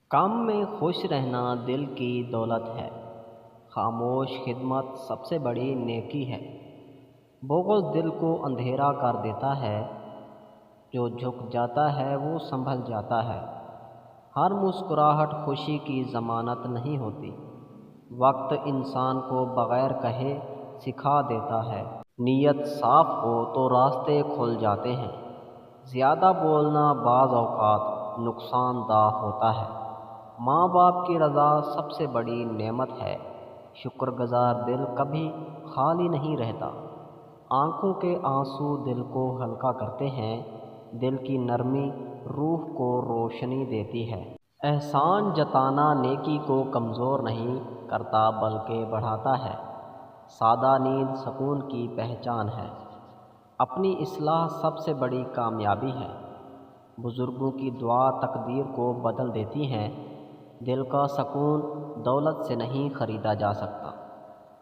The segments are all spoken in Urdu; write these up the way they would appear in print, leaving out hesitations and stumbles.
کام میں خوش رہنا دل کی دولت ہے۔ خاموش خدمت سب سے بڑی نیکی ہے۔ بغض دل کو اندھیرا کر دیتا ہے۔ جو جھک جاتا ہے وہ سنبھل جاتا ہے۔ ہر مسکراہٹ خوشی کی ضمانت نہیں ہوتی۔ وقت انسان کو بغیر کہے سکھا دیتا ہے۔ نیت صاف ہو تو راستے کھل جاتے ہیں۔ زیادہ بولنا بعض اوقات نقصان دہ ہوتا ہے۔ ماں باپ کی رضا سب سے بڑی نعمت ہے۔ شکر گزار دل کبھی خالی نہیں رہتا۔ آنکھوں کے آنسو دل کو ہلکا کرتے ہیں۔ دل کی نرمی روح کو روشنی دیتی ہے۔ احسان جتانا نیکی کو کمزور نہیں کرتا بلکہ بڑھاتا ہے۔ سادہ نیند سکون کی پہچان ہے۔ اپنی اصلاح سب سے بڑی کامیابی ہے۔ بزرگوں کی دعا تقدیر کو بدل دیتی ہیں۔ دل کا سکون دولت سے نہیں خریدا جا سکتا۔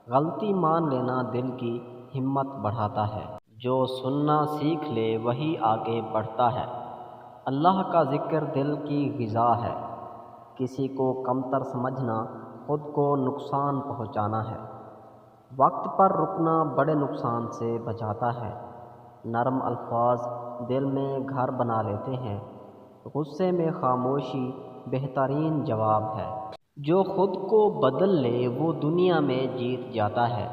غلطی مان لینا دل کی ہمت بڑھاتا ہے۔ جو سننا سیکھ لے وہی آگے بڑھتا ہے۔ اللہ کا ذکر دل کی غذا ہے۔ کسی کو کمتر سمجھنا خود کو نقصان پہنچانا ہے۔ وقت پر رکنا بڑے نقصان سے بچاتا ہے۔ نرم الفاظ دل میں گھر بنا لیتے ہیں۔ غصے میں خاموشی بہترین جواب ہے۔ جو خود کو بدل لے وہ دنیا میں جیت جاتا ہے۔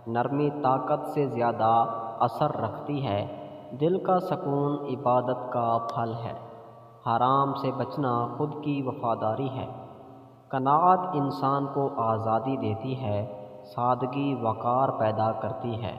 نرمی طاقت سے زیادہ اثر رکھتی ہے۔ دل کا سکون عبادت کا پھل ہے۔ حرام سے بچنا خود کی وفاداری ہے۔ قناعت انسان کو آزادی دیتی ہے۔ سادگی وقار پیدا کرتی ہے۔